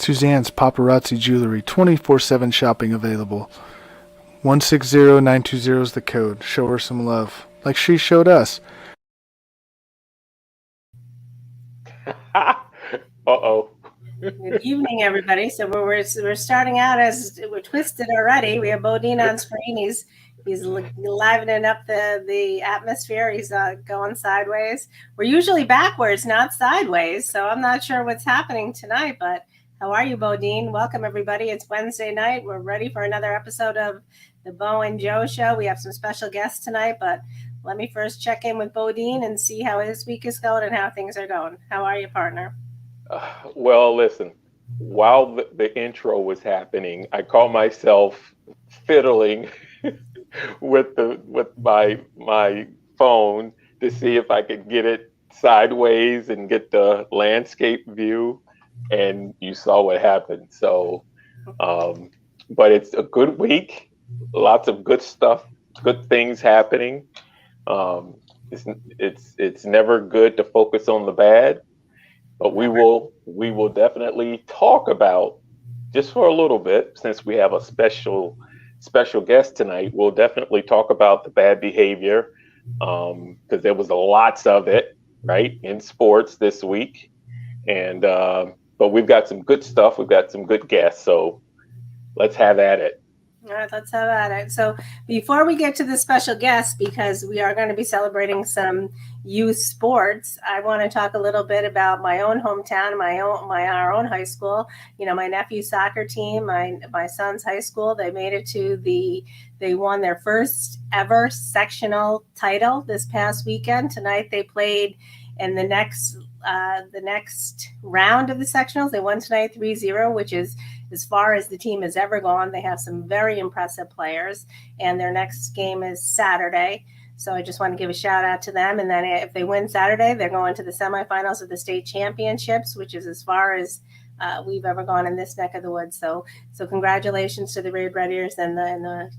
Suzanne's Paparazzi Jewelry, 24/7 shopping available. 160920 is the code. Show her some love, like she showed us. Uh-oh. Good evening, everybody. So we're starting out as we're twisted already. We have Bodine on screen. He's livening up the atmosphere. He's going sideways. We're usually backwards, not sideways. So I'm not sure what's happening tonight. But how are you, Bodine? Welcome, everybody. It's Wednesday night. We're ready for another episode of the Bo and Joe Show. We have some special guests tonight, but let me first check in with Bodine and see how his week is going and how things are going. How are you, partner? Well, listen, while the intro was happening, I caught myself fiddling with my phone to see if I could get it sideways and get the landscape view, and you saw what happened. So, but it's a good week, lots of good stuff, good things happening. It's never good to focus on the bad. But we will definitely talk about, just for a little bit, since we have a special guest tonight. We'll definitely talk about the bad behavior, because there was lots of it, right, in sports this week. And but we've got some good stuff. We've got some good guests. So let's have at it. All right, let's have at it. So before we get to the special guest, because we are going to be celebrating some youth sports, I want to talk a little bit about my own hometown, our own high school. You know, my nephew's soccer team, my son's high school. They made it to they won their first ever sectional title this past weekend. Tonight they played in the next round of the sectionals. They won tonight 3-0, which is as far as the team has ever gone. They have some very impressive players, and their next game is Saturday. So I just want to give a shout out to them. And then if they win Saturday, they're going to the semifinals of the state championships, which is as far as we've ever gone in this neck of the woods. So congratulations to the Red Reddiers and the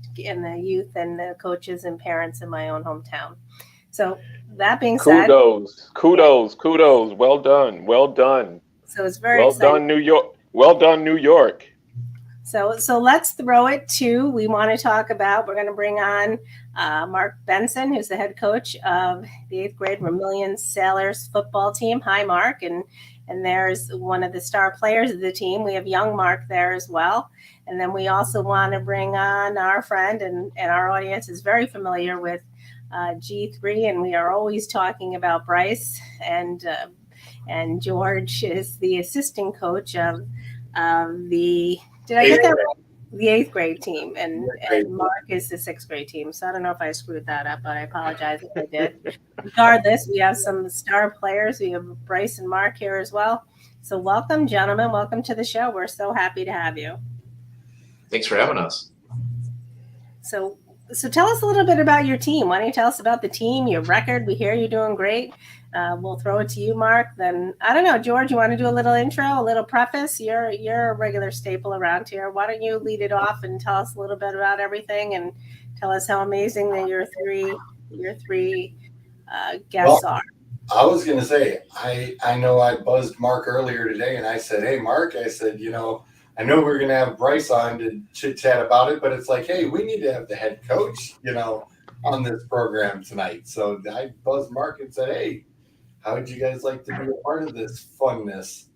youth and the coaches and parents in my own hometown. So that being said, kudos. Well done. So it's very exciting. Well done, New York. So let's throw it to, we're going to bring on Mark Benson, who's the head coach of the 8th grade Vermilion Sailors football team. Hi, Mark. And there's one of the star players of the team. We have young Mark there as well. And then we also want to bring on our friend, and our audience is very familiar with G3, and we are always talking about Bryce, and George is the assistant coach of the, did I get that right? The 8th grade team, and Mark is the 6th grade team. So I don't know if I screwed that up, but I apologize if I did. Regardless, we have some star players. We have Bryce and Mark here as well. So welcome, gentlemen. Welcome to the show. We're so happy to have you. Thanks for having us. So tell us a little bit about your team. Why don't you tell us about the team, your record? We hear you're doing great. We'll throw it to you, Mark. Then, I don't know, George, you want to do a little intro, a little preface? You're a regular staple around here. Why don't you lead it off and tell us a little bit about everything, and tell us how amazing that your three guests are. I was going to say, I know I buzzed Mark earlier today, and I said, hey, Mark, I said, I know we're going to have Bryce on to chit-chat about it, but it's like, hey, we need to have the head coach, on this program tonight. So I buzzed Mark and said, hey, how would you guys like to be a part of this funness?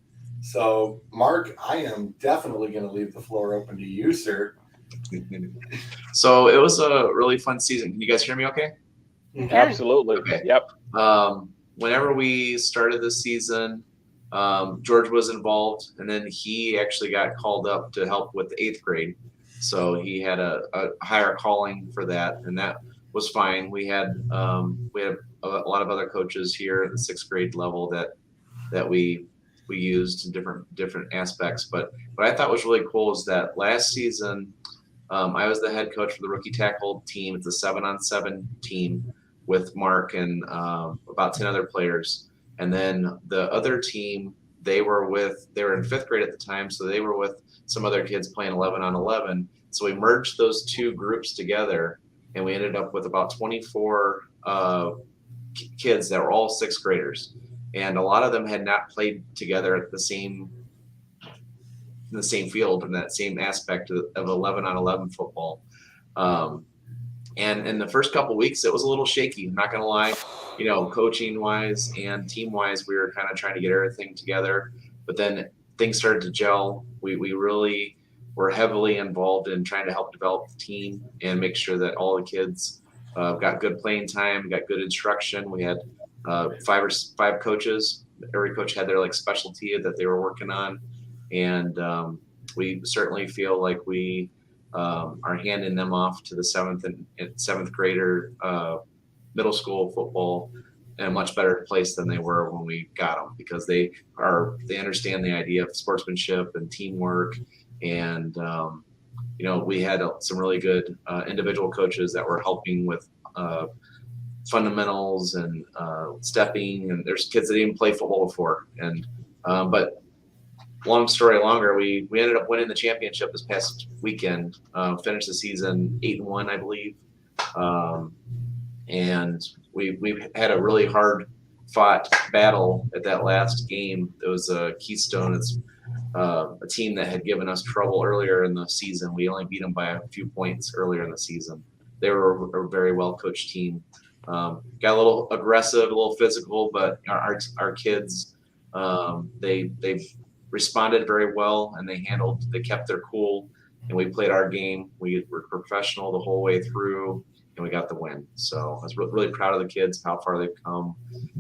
So, Mark, I am definitely going to leave the floor open to you, sir. So it was a really fun season. Can you guys hear me okay? Okay. Absolutely. Okay. Yep. Whenever we started the season, George was involved, and then he actually got called up to help with the 8th grade. So he had a higher calling for that, and that was fine. We had a lot of other coaches here at the 6th grade level that we used in different aspects. But what I thought was really cool is that last season, I was the head coach for the rookie tackle team. It's a 7-on-7 team with Mark and about 10 other players. And then the other team, they were in 5th grade at the time, so they were with some other kids playing 11-on-11. So we merged those two groups together, and we ended up with about 24 kids that were all 6th graders. And a lot of them had not played together at the same in the same field in that same aspect of 11-on-11 football. And in the first couple weeks, it was a little shaky. I'm not going to lie, coaching wise and team wise, we were kind of trying to get everything together. But then things started to gel. We really were heavily involved in trying to help develop the team and make sure that all the kids got good playing time, got good instruction. We had five coaches. Every coach had their specialty that they were working on, and we certainly feel like we are handing them off to the seventh grader middle school football in a much better place than they were when we got them, because they understand the idea of sportsmanship and teamwork. And we had some really good individual coaches that were helping with fundamentals and stepping, and there's kids that didn't play football before. And but long story longer, we ended up winning the championship this past weekend, finished the season 8-1, I believe. And we've had a really hard fought battle at that last game. It was a Keystone. It's a team that had given us trouble earlier in the season. We only beat them by a few points earlier in the season. They were a very well coached team. Got a little aggressive, a little physical, but our kids, they responded very well, and they kept their cool, and we played our game. We were professional the whole way through, and we got the win. So I was really proud of the kids, how far they've come,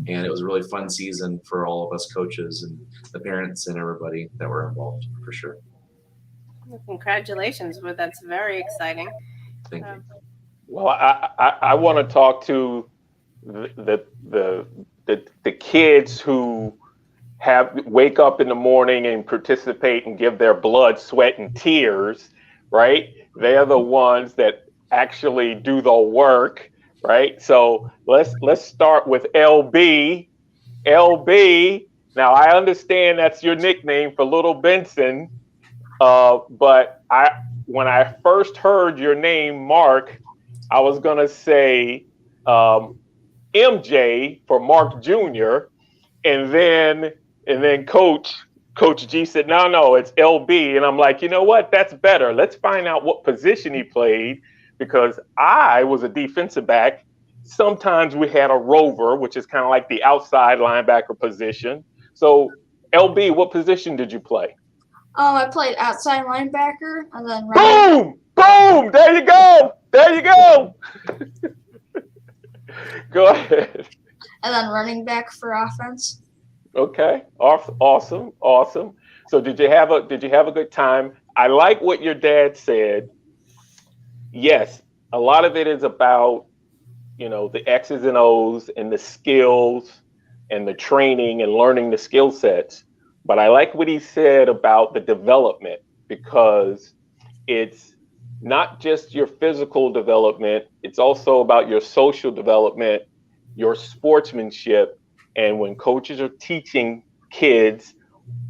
and it was a really fun season for all of us coaches and the parents and everybody that were involved, for sure. Congratulations, but that's very exciting. Thank you. Well, I want to talk to the kids who wake up in the morning and participate and give their blood, sweat, and tears, right? They're the ones that actually do the work, right? So let's start with LB. LB, now I understand that's your nickname for Little Benson, but when I first heard your name, Mark, I was gonna say MJ for Mark Jr. and then Coach G said, no, it's LB. And I'm like, you know what? That's better. Let's find out what position he played, because I was a defensive back. Sometimes we had a rover, which is kind of like the outside linebacker position. So LB, what position did you play? I played outside linebacker and then Boom! There you go. Go ahead. And then running back for offense. Okay. Awesome. So did you have a good time? I like what your dad said. Yes, a lot of it is about, the X's and O's and the skills and the training and learning the skill sets. But I like what he said about the development, because it's not just your physical development, it's also about your social development, your sportsmanship. And when coaches are teaching kids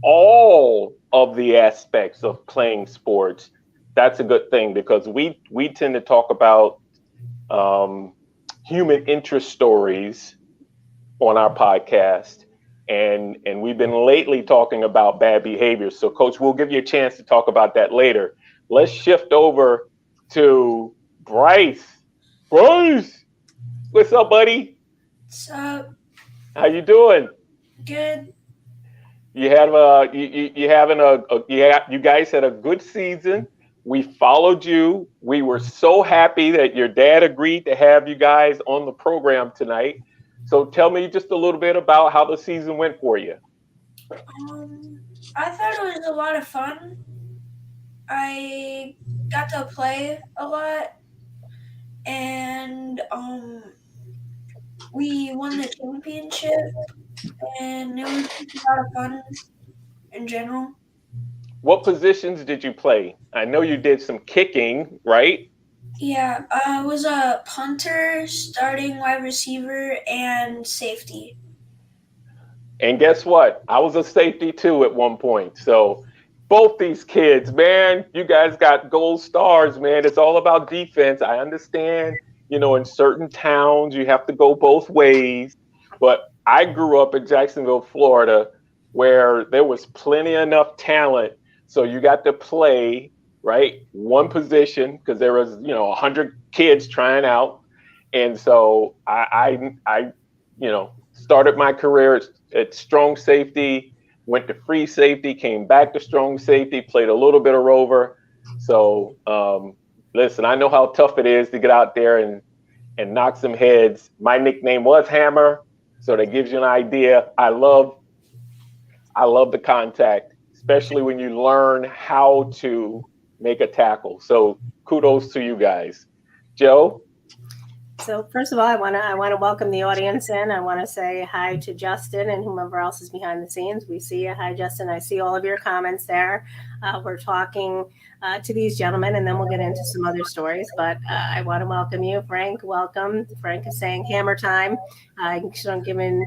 all of the aspects of playing sports, that's a good thing, because we tend to talk about human interest stories on our podcast. And we've been lately talking about bad behavior. So, Coach, we'll give you a chance to talk about that later. Let's shift over to Bryce. Bryce, what's up, buddy? What's up? How you doing? Good. You guys had a good season. We followed you. We were so happy that your dad agreed to have you guys on the program tonight. So tell me just a little bit about how the season went for you. I thought it was a lot of fun. I got to play a lot, and we won the championship, and it was just a lot of fun in general. What positions did you play? I know you did some kicking, right? Yeah, I was a punter, starting wide receiver, and safety. And guess what? I was a safety too at one point. So both these kids, man, you guys got gold stars, man. It's all about defense. I understand, in certain towns you have to go both ways. But I grew up in Jacksonville, Florida, where there was plenty enough talent. So you got to play, right, one position because there was, 100 kids trying out. And so I started my career at strong safety, went to free safety, came back to strong safety, played a little bit of rover. So listen, I know how tough it is to get out there and knock some heads. My nickname was Hammer, so that gives you an idea. I love the contact, especially when you learn how to make a tackle. So kudos to you guys. Joe? So first of all, I want to welcome the audience in. I want to say hi to Justin and whomever else is behind the scenes. We see you. Hi, Justin. I see all of your comments there. We're talking to these gentlemen, and then we'll get into some other stories. But I want to welcome you, Frank. Welcome. Frank is saying hammer time. I'm giving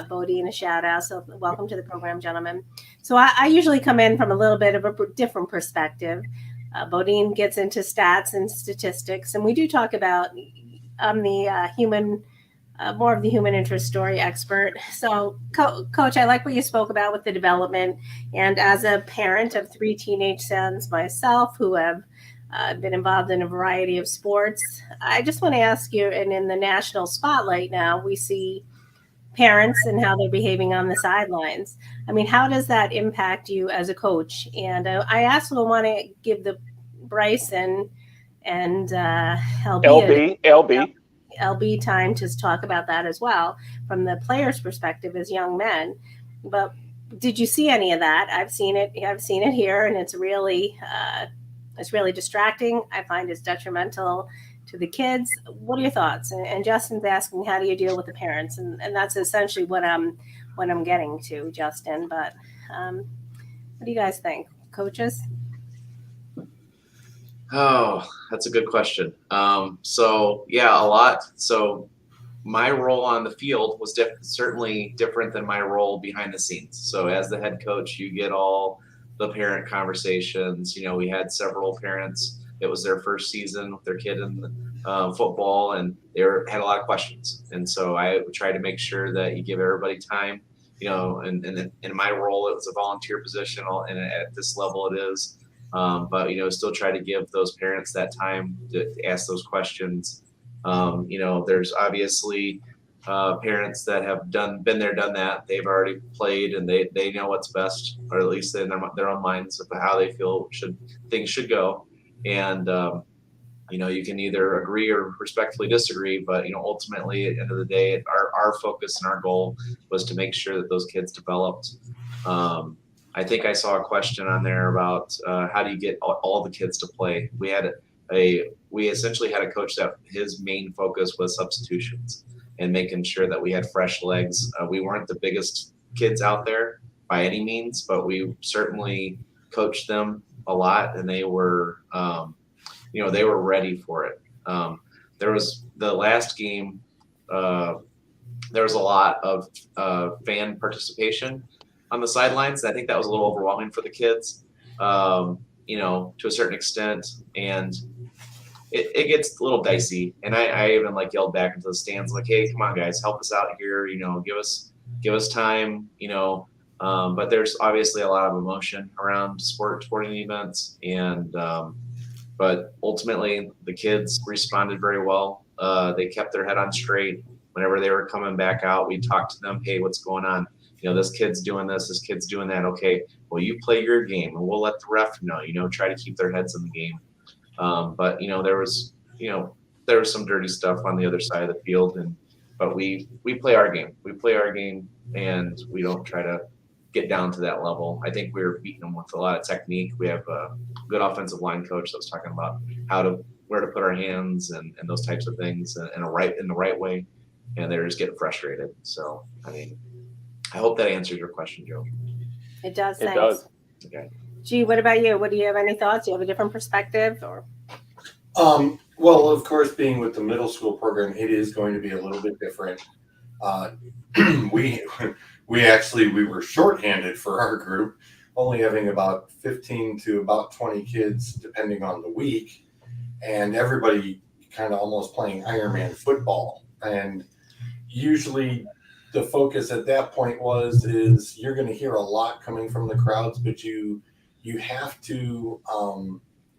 Bodine a shout out. So welcome to the program, gentlemen. So I usually come in from a little bit of a different perspective. Bodine gets into stats and statistics, and we do talk about. I'm the more of the human interest story expert. So, Coach, I like what you spoke about with the development. And as a parent of 3 teenage sons myself who have been involved in a variety of sports, I just want to ask you, and in the national spotlight now, we see parents and how they're behaving on the sidelines. I mean, how does that impact you as a coach? And I also want to give the Bryson and LB time to talk about that as well from the player's perspective as young men. But did you see any of that? I've seen it here, and it's really distracting. I find it's detrimental to the kids. What are your thoughts? And Justin's asking, how do you deal with the parents? And that's essentially what I'm getting to, Justin. But what do you guys think, coaches? Oh, that's a good question. So yeah, a lot. So my role on the field was certainly different than my role behind the scenes. So as the head coach, you get all the parent conversations. We had several parents. It was their first season with their kid in football, and they had a lot of questions. And so I would try to make sure that you give everybody time. And in my role, it was a volunteer position, and at this level, it is. But still try to give those parents that time to ask those questions. There's obviously parents that have been there, done that. They've already played, and they know what's best, or at least in their own minds of how they feel things should go. And you can either agree or respectfully disagree, but ultimately at the end of the day, our focus and our goal was to make sure that those kids developed. I think I saw a question on there about how do you get all the kids to play. We essentially had a coach that his main focus was substitutions and making sure that we had fresh legs. We weren't the biggest kids out there by any means, but we certainly coached them a lot, and they were, they were ready for it. There was the last game. There was a lot of fan participation on the sidelines. I think that was a little overwhelming for the kids, to a certain extent, and it gets a little dicey. And I even yelled back into the stands, hey, come on guys, help us out here, give us time, but there's obviously a lot of emotion around sporting events, and but ultimately the kids responded very well. They kept their head on straight. Whenever they were coming back out, we talked to them, hey, what's going on? This kid's doing this kid's doing that. Okay, well, you play your game, and we'll let the ref know. Try to keep their heads in the game. But there was some dirty stuff on the other side of the field, but we play our game. We play our game, and we don't try to get down to that level. I think we were beating them with a lot of technique. We have a good offensive line coach that was talking about where to put our hands and those types of things in the right way, and they're just getting frustrated. So I hope that answers your question, Joe. It does. Thanks. It does. Okay. Gee, what about you? Do you have any thoughts? Do you have a different perspective, or? Well, of course, being with the middle school program, it is going to be a little bit different. We were shorthanded for our group, only having about 15 to about 20 kids, depending on the week, and everybody kind of almost playing Ironman football. And usually the focus at that point is you're going to hear a lot coming from the crowds, but you you have to,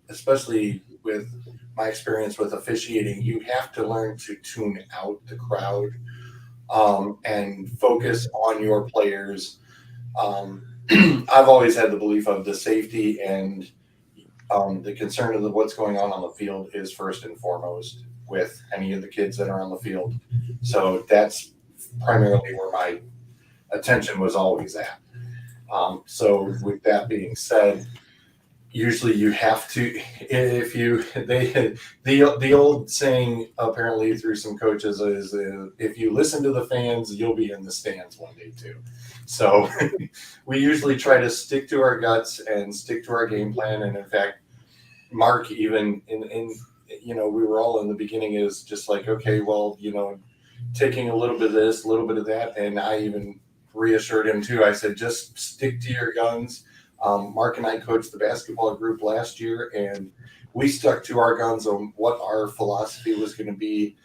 especially with my experience with officiating, you have to learn to tune out the crowd, and focus on your players. I've always had the belief of the safety and, the concern of what's going on the field is first and foremost with any of the kids that are on the field. So that's primarily where my attention was always at. So with that being said, usually you have to, if you, the old saying apparently through some coaches is, if you listen to the fans, you'll be in the stands one day too. So we usually try to stick to our guts and stick to our game plan. And in fact, Mark, even in we were all in the beginning is just like, okay, well, taking a little bit of this, a little bit of that. And I even reassured him too. I said, just stick to your guns. Mark and I coached the basketball group last year, and we stuck to our guns on what our philosophy was going to be.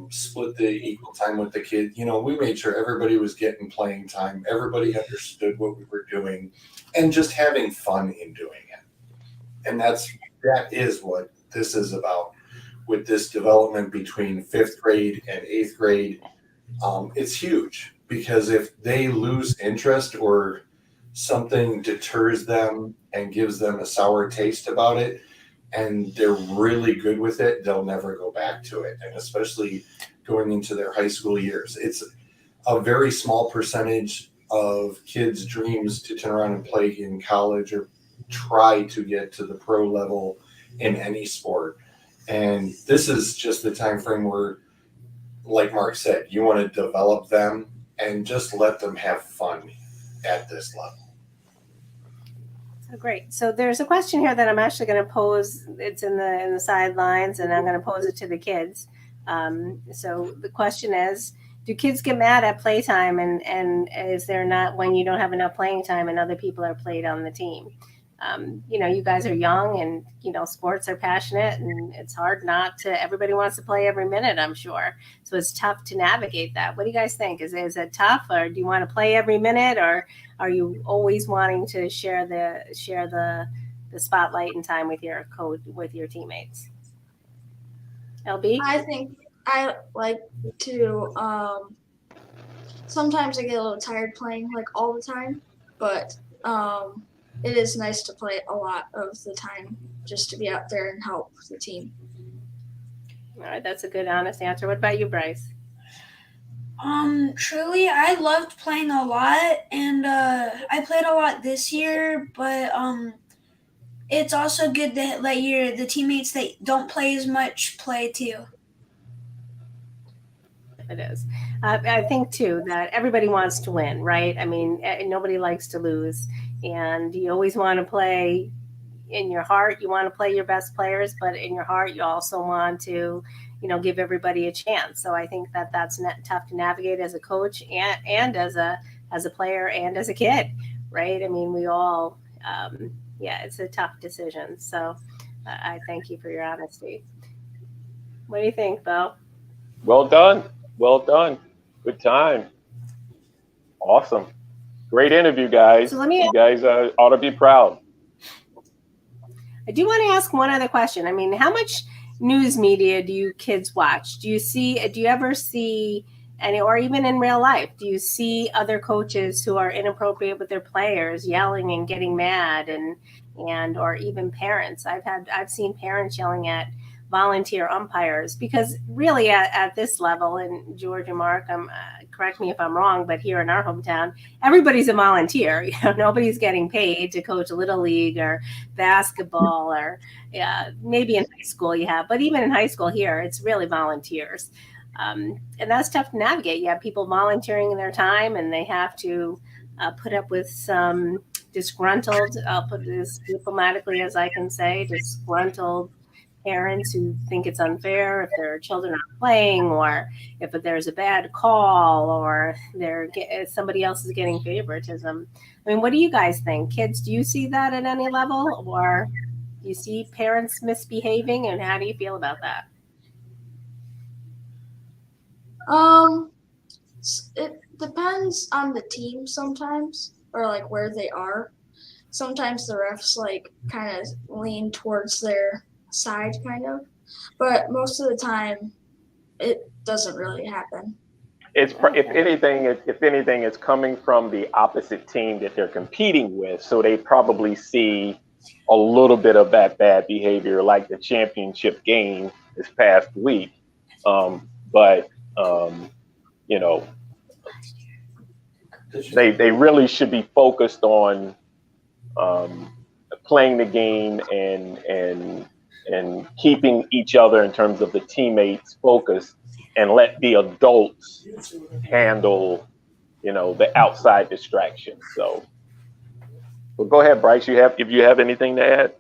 Split the equal time with the kids. We made sure everybody was getting playing time. Everybody understood what we were doing, and just having fun in doing it. And that is what this is about with this development between 5th grade and 8th grade. It's huge because if they lose interest or something deters them and gives them a sour taste about it, and they're really good with it, they'll never go back to it. And especially going into their high school years, it's a very small percentage of kids' dreams to turn around and play in college or try to get to the pro level in any sport. And this is just the time frame where, like Mark said, you want to develop them and just let them have fun at this level. Oh, great. So there's a question here that I'm actually going to pose. It's in the sidelines, and I'm going to pose it to the kids. So the question is, do kids get mad at playtime, and is there not when you don't have enough playing time and other people are played on the team? You guys are young, and sports are passionate, and it's hard not to. Everybody wants to play every minute, I'm sure. So it's tough to navigate that. What do you guys think? Is it tough, or do you want to play every minute, or are you always wanting to share the spotlight and time with your coach, with your teammates? LB? I think I like to. Sometimes I get a little tired playing like all the time, but it is nice to play a lot of the time just to be out there and help the team. All right, that's a good, honest answer. What about you, Bryce? Truly, I loved playing a lot, and I played a lot this year, but it's also good to let the teammates that don't play as much play too. It is. I think too that everybody wants to win, right? I mean, nobody likes to lose, and you always want to play. In your heart, you want to play your best players, but in your heart, you also want to, give everybody a chance. So I think that that's tough to navigate as a coach and as a player and as a kid, right? I mean, we all, it's a tough decision. So I thank you for your honesty. What do you think, Bo? Well done. Well done. Good time. Awesome. Great interview, guys. So you guys ought to be proud. I do want to ask one other question. I mean, how much news media do you kids watch? Do you ever see any, or even in real life, do you see other coaches who are inappropriate with their players yelling and getting mad and or even parents? I've seen parents yelling at volunteer umpires, because really at this level, and George and Mark, correct me if I'm wrong, but here in our hometown, everybody's a volunteer. Nobody's getting paid to coach a little league or basketball, or maybe in high school you have, but even in high school here, it's really volunteers. And that's tough to navigate. You have people volunteering their time, and they have to put up with some disgruntled, I'll put it as diplomatically as I can say, disgruntled parents who think it's unfair if their children are playing, or if there's a bad call, or somebody else is getting favoritism. I mean, what do you guys think? Kids, do you see that at any level, or do you see parents misbehaving, and how do you feel about that? It depends on the team sometimes, or like where they are. sometimes the refs like kind of lean towards their side, kind of, but most of the time it doesn't really happen. If anything, it's coming from the opposite team that they're competing with, so they probably see a little bit of that bad behavior, like the championship game this past week. But you know, they really should be focused on playing the game and keeping each other in terms of the teammates focused, and let the adults handle, the outside distractions. So, well, go ahead, Bryce. If you have anything to add.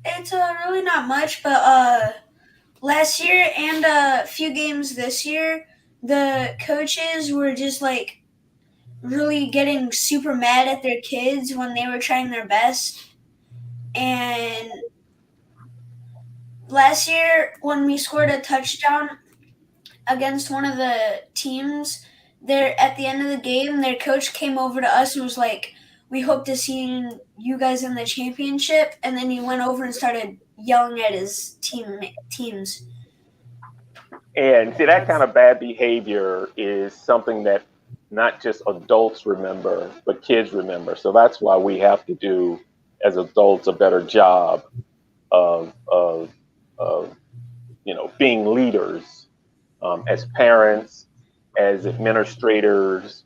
It's really not much, but last year and a few games this year, the coaches were just like really getting super mad at their kids when they were trying their best. And last year, when we scored a touchdown against one of the teams, at the end of the game, their coach came over to us and was like, "We hope to see you guys in the championship." And then he went over and started yelling at his teams. And see, that kind of bad behavior is something that not just adults remember, but kids remember. So that's why we have to do, as adults, a better job of being leaders, as parents, as administrators,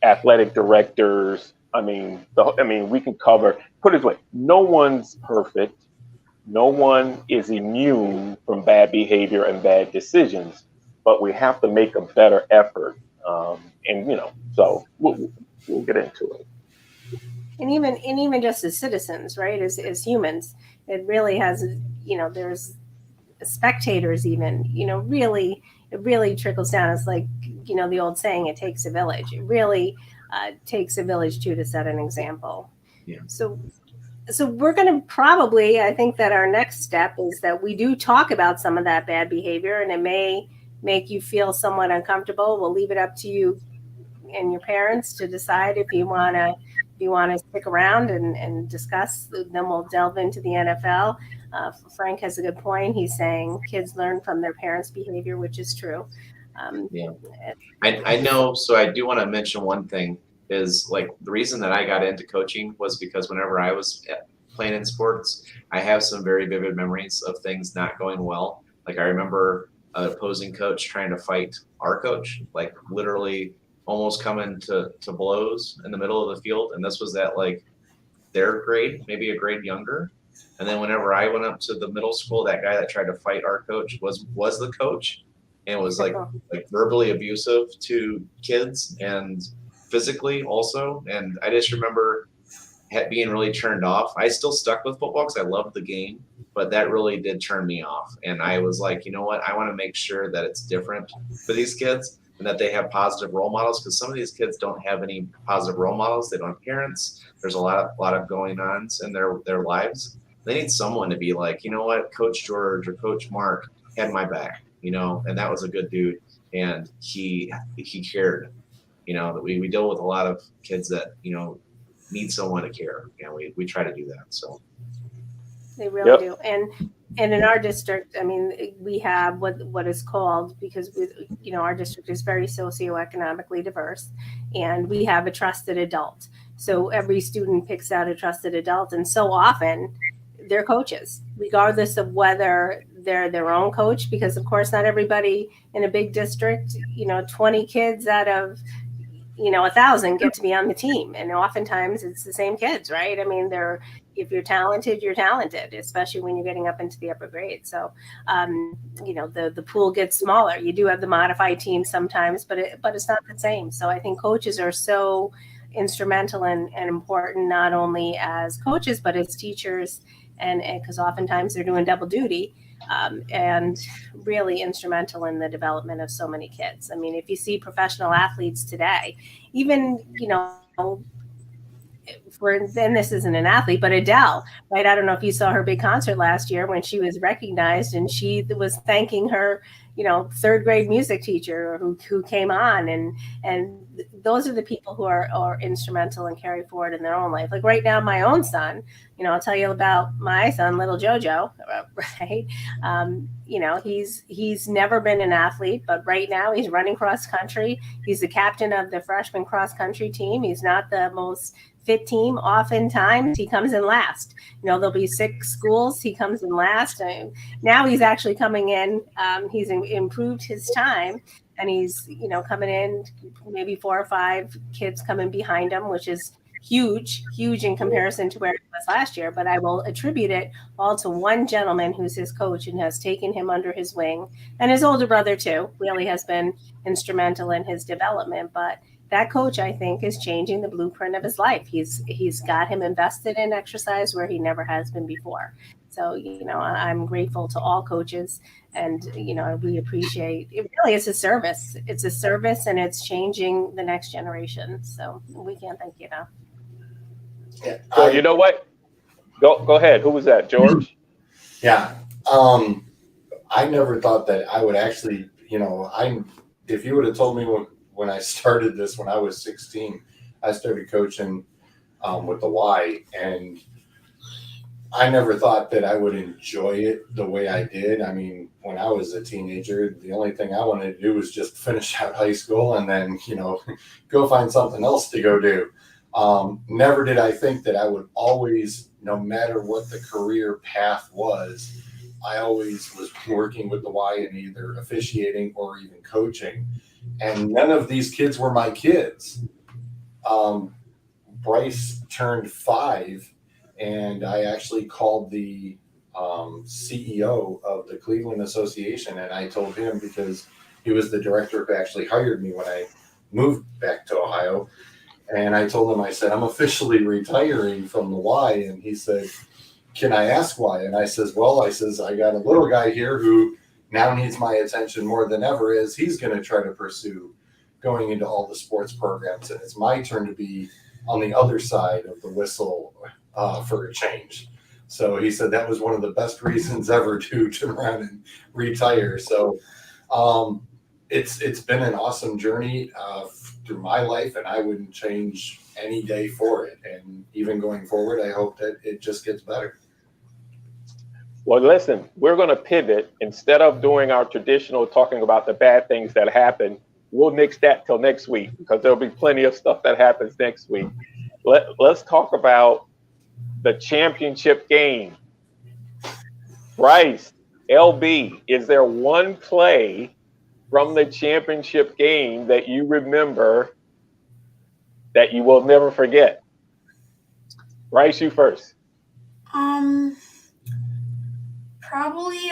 athletic directors. We can cover. Put it this way: no one's perfect. No one is immune from bad behavior and bad decisions, but we have to make a better effort. So we'll get into it. And even just as citizens, right? As humans, it really has. There's spectators. Even it really trickles down. It's like the old saying: "It takes a village." It really takes a village too to set an example. Yeah. So we're going to probably, I think that our next step is that we do talk about some of that bad behavior, and it may make you feel somewhat uncomfortable. We'll leave it up to you and your parents to decide if you want to stick around and discuss. Then we'll delve into the NFL. Frank has a good point. He's saying kids learn from their parents' behavior, which is true. I know. So I do want to mention one thing. Is like the reason that I got into coaching was because whenever I was playing in sports, I have some very vivid memories of things not going well. Like I remember an opposing coach trying to fight our coach, like literally almost coming to blows in the middle of the field. And this was at like their grade, maybe a grade younger. And then whenever I went up to the middle school, that guy that tried to fight our coach was the coach, and was like verbally abusive to kids and physically also. And I just remember being really turned off. I still stuck with football because I loved the game, but that really did turn me off. And I was like, you know what? I want to make sure that it's different for these kids and that they have positive role models, because some of these kids don't have any positive role models. They don't have parents. There's a lot of going ons in their lives. They need someone to be like, you know what? Coach George or Coach Mark had my back, and that was a good dude. And he cared. That we deal with a lot of kids that, need someone to care. And we try to do that. So they really do. And in our district, we have what is called, because our district is very socioeconomically diverse, and we have a trusted adult. So every student picks out a trusted adult, and so often they're coaches, regardless of whether they're their own coach, because of course not everybody in a big district, 20 kids out of 1,000 get to be on the team. And oftentimes it's the same kids, right? If you're talented, you're talented, especially when you're getting up into the upper grades. So, the pool gets smaller. You do have the modified team sometimes, but it's not the same. So I think coaches are so instrumental and important, not only as coaches, but as teachers, and because oftentimes they're doing double duty. And really instrumental in the development of so many kids. If you see professional athletes today, even, then this isn't an athlete, but Adele, right? I don't know if you saw her big concert last year when she was recognized, and she was thanking her, third grade music teacher who came on, and those are the people who are instrumental and carry forward in their own life. Like right now, my own son, I'll tell you about my son, little Jojo, right? He's never been an athlete, but right now he's running cross country. He's the captain of the freshman cross country team. He's not the most fit team. Oftentimes he comes in last. There'll be 6 schools. He comes in last. And now he's actually coming in. He's improved his time. And he's, coming in, maybe 4 or 5 kids coming behind him, which is huge in comparison to where he was last year. But I will attribute it all to one gentleman who's his coach and has taken him under his wing. And his older brother, too, really has been instrumental in his development. But that coach, I think, is changing the blueprint of his life. He's got him invested in exercise where he never has been before. So, I'm grateful to all coaches, and, we appreciate it. Really, it's a service. It's a service, and it's changing the next generation. So we can't thank you enough. Yeah, Well, you know what? Go ahead. Who was that, George? Yeah. I never thought that I would actually, if you would have told me when I started this, when I was 16, I started coaching with the Y, and I never thought that I would enjoy it the way I did. I mean, when I was a teenager, the only thing I wanted to do was just finish out high school and then, go find something else to go do. Never did I think that I would always, no matter what the career path was, I always was working with the Y and either officiating or even coaching. And none of these kids were my kids. Bryce turned 5, and I actually called the CEO of the Cleveland Association, and I told him, because he was the director who actually hired me when I moved back to Ohio. And I told him, I said, I'm officially retiring from the Y. And he said, can I ask why? And I says, I got a little guy here who now needs my attention more than ever, as he's going to try to pursue going into all the sports programs. And it's my turn to be on the other side of the whistle for a change. So he said that was one of the best reasons ever to turn around and retire. So it's been an awesome journey through my life, and I wouldn't change any day for it. And even going forward, I hope that it just gets better. Well, listen, we're going to pivot. Instead of doing our traditional talking about the bad things that happen, we'll nix that till next week, because there'll be plenty of stuff that happens next week. Let's talk about the championship game. Bryce, LB, is there one play from the championship game that you remember that you will never forget? Bryce, you first. Probably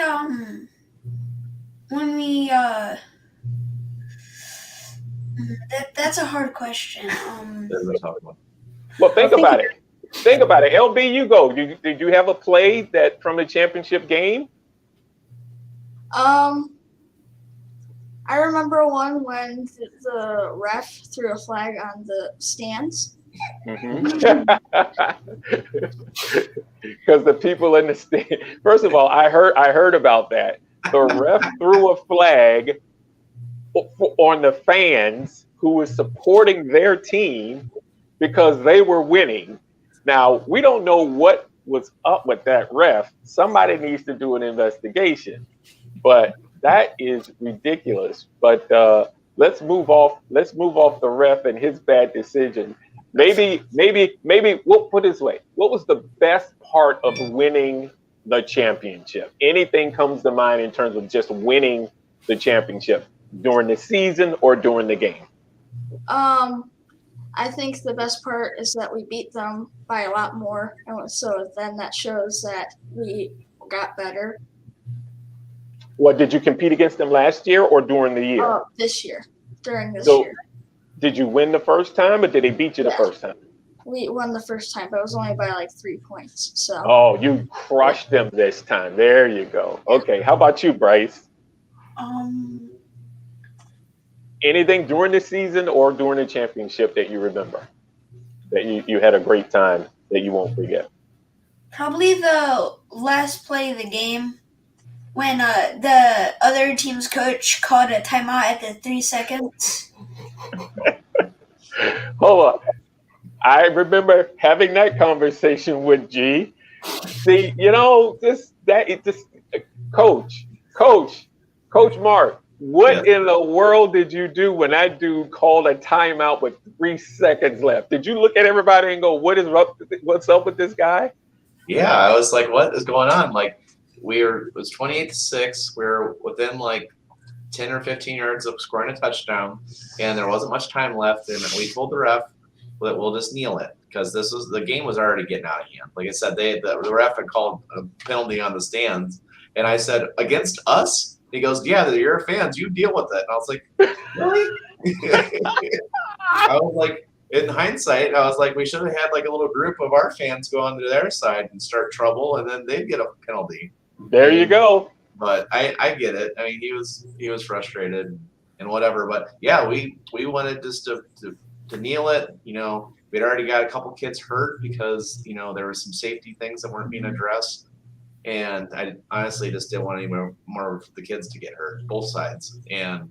when we that's a hard question. Well, think about it. Think about it. LB, you go. Did you have a play that from the championship game? I remember one when the ref threw a flag on the stands. Because the people in the stand. First of all, I heard about that. The ref threw a flag on the fans who was supporting their team because they were winning. Now, we don't know what was up with that ref. Somebody needs to do an investigation, but that is ridiculous. But let's move off the ref and his bad decision. Maybe we'll put it this way. What was the best part of winning the championship? Anything comes to mind in terms of just winning the championship during the season or during the game? I think the best part is that we beat them by a lot more, and so then that shows that we got better. What, did you compete against them last year or during the year? This year, during this So, year. did you win the first time, or did they beat you the first time? We won the first time, but it was only by like 3 points. So. Oh, you crushed them this time. There you go. Okay, how about you, Bryce? Anything during the season or during the championship that you remember that you had a great time that you won't forget? Probably the last play of the game when the other team's coach called a timeout at the 3 seconds. Hold up. I remember having that conversation with G. See, Coach Mark, what in the world did you do when that dude called a timeout with 3 seconds left? Did you look at everybody and go, what's up with this guy? Yeah, I was like, what is going on? Like, it was 28-6. We were within like 10 or 15 yards of scoring a touchdown, and there wasn't much time left. And we told the ref that we'll just kneel it because the game was already getting out of hand. Like I said, the ref had called a penalty on the stands, and I said, against us? He goes, yeah, you're fans. You deal with it. And I was like, really? I was like, in hindsight, I was like, we should have had like a little group of our fans go onto their side and start trouble, and then they'd get a penalty. There you go. But I get it. I mean, he was frustrated and whatever. But yeah, we wanted just to kneel it. You know, we'd already got a couple kids hurt because there were some safety things that weren't being addressed. And I honestly just didn't want any more of the kids to get hurt, both sides. And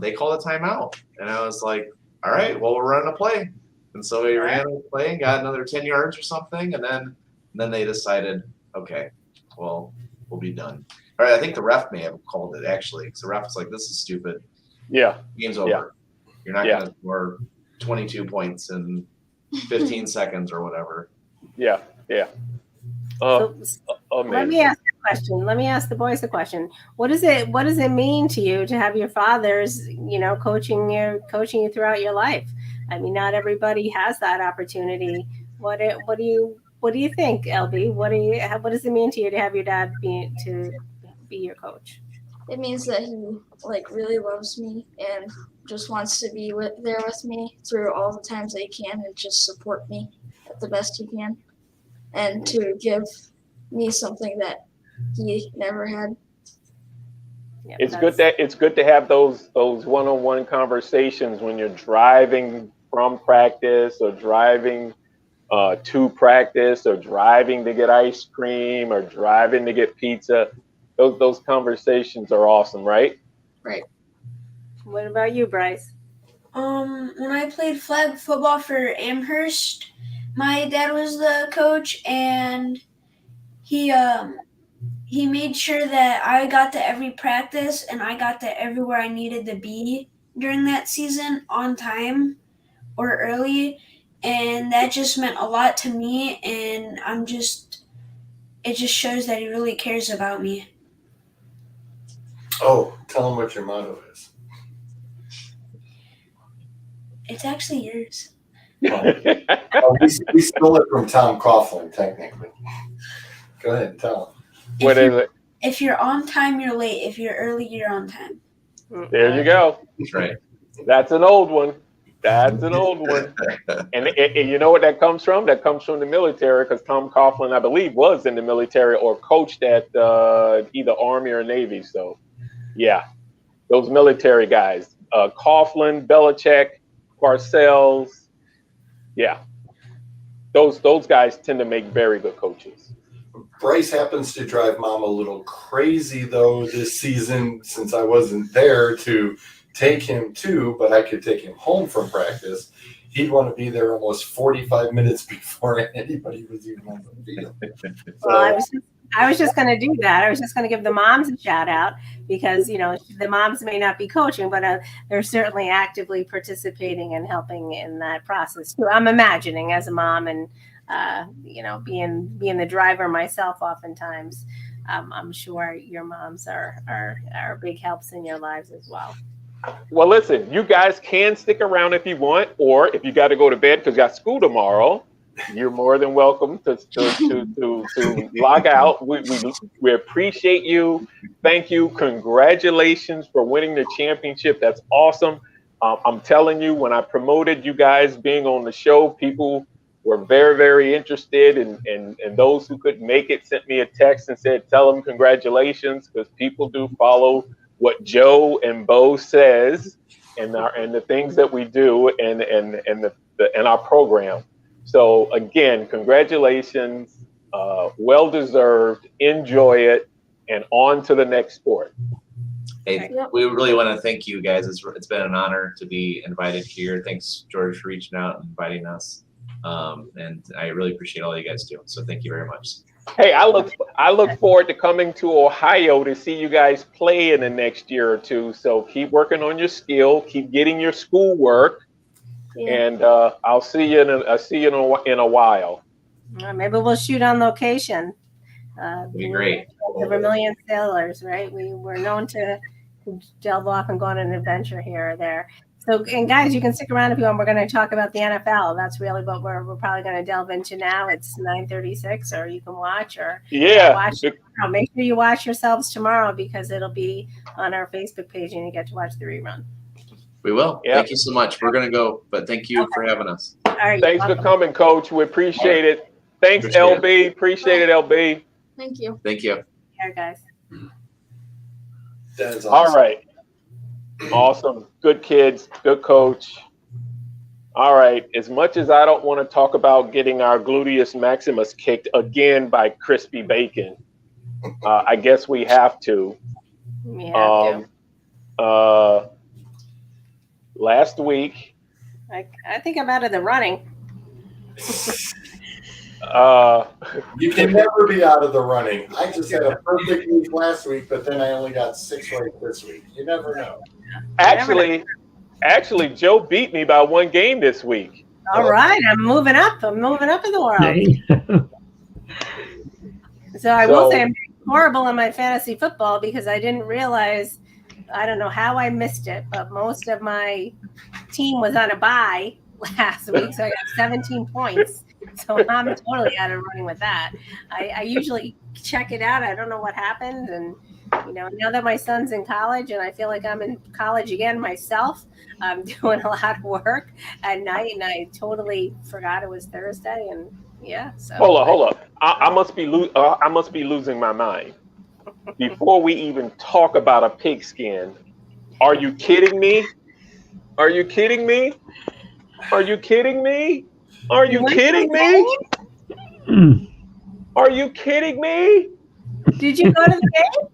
they called a timeout. And I was like, all right, well, we're running a play. And so we ran a play and got another 10 yards or something. And then they decided, okay, well, we'll be done. All right, I think the ref may have called it, actually. Because the ref was like, this is stupid. Yeah. Game's over. Yeah. You're not going to score 22 points in 15 seconds or whatever. Yeah. Let me ask a question. Let me ask the boys a question. What does it mean to you to have your fathers, coaching you throughout your life? I mean, not everybody has that opportunity. What do you think, LB? What does it mean to you to have your dad be your coach? It means that he really loves me and just wants to be there with me through all the times that he can and just support me at the best he can, and to give me something that he never had. Yeah, it's good to have those one-on-one conversations when you're driving from practice or driving to practice or driving to get ice cream or driving to get pizza. Those conversations are awesome, right? Right. What about you, Bryce? When I played flag football for Amherst, my dad was the coach, and he made sure that I got to every practice and I got to everywhere I needed to be during that season on time or early, and that just meant a lot to me, and it just shows that he really cares about me. Oh, tell him what your motto is. It's actually yours. We stole it from Tom Coughlin, technically. Go ahead and tell him. What is it? If you're on time, you're late. If you're early, you're on time. There you go. That's right. That's an old one. And you know what that comes from? That comes from the military, because Tom Coughlin, I believe, was in the military or coached at either Army or Navy. So, yeah, those military guys. Coughlin, Belichick, Parcells. Yeah. Those guys tend to make very good coaches. Bryce happens to drive Mom a little crazy, though, this season, since I wasn't there to take him to, but I could take him home from practice. He'd want to be there almost 45 minutes before anybody was even on the field. Well, I was just going to do that. I was just going to give the moms a shout out because, the moms may not be coaching, but they're certainly actively participating and helping in that process too. I'm imagining as a mom and, being the driver myself oftentimes, I'm sure your moms are big helps in your lives as well. Well, listen, you guys can stick around if you want, or if you got to go to bed because you got school tomorrow, you're more than welcome to log out. We appreciate you. Thank you. Congratulations for winning the championship. That's awesome. I'm telling you, when I promoted you guys being on the show, people were very, very interested, and those who couldn't make it sent me a text and said, tell them congratulations, because people do follow what Joe and Bo says and the things that we do and our program. So again, congratulations, well deserved, enjoy it, and on to the next sport. Hey, Yep. we really want to thank you guys. It's been an honor to be invited here. Thanks, George, for reaching out and inviting us. And I really appreciate all you guys do. So thank you very much. Hey, I look forward to coming to Ohio to see you guys play in the next year or two. So keep working on your skill, keep getting your schoolwork, Yeah. and I'll see you in a while. Maybe we'll shoot on location. It'd be great. The Vermilion Sailors, right? We're known to delve off and go on an adventure here or there. So, and guys, you can stick around if you want. We're going to talk about the NFL. That's really what we're probably going to delve into now. It's 9:36, or you can watch or Yeah. watch. Make sure you watch yourselves tomorrow because it'll be on our Facebook page and you get to watch the rerun. We will. Yep. Thank you so much. We're gonna go, but thank you for having us. All right. Thanks for coming, Coach. We appreciate it. Thanks, Appreciate LB. Appreciate it, LB. Thank you. Thank you. Here, guys. That is All awesome. right. Awesome. Good kids. Good coach. All right. As much as I don't want to talk about getting our gluteus maximus kicked again by crispy bacon, I guess we have to. Yeah. Last week, I think I'm out of the running. You can never be out of the running. I just had a perfect week last week, but then I only got 6 right this week. You never know. actually, Joe beat me by 1 game this week. All right. I'm moving up. I'm moving up in the world. So I will say I'm doing horrible in my fantasy football because I didn't realize, I don't know how I missed it, but most of my team was on a bye last week. So I got 17 points. So I'm totally out of running with that. I usually check it out. I don't know what happened. And, you know, now that my son's in college and I feel like I'm in college again myself, I'm doing a lot of work at night and I totally forgot it was Thursday. And yeah. So Hold up. I must be losing my mind. Before we even talk about a pigskin, are you kidding me? Are you kidding me? Are you kidding me? Are you kidding me? Are you kidding me? Did you go to the game?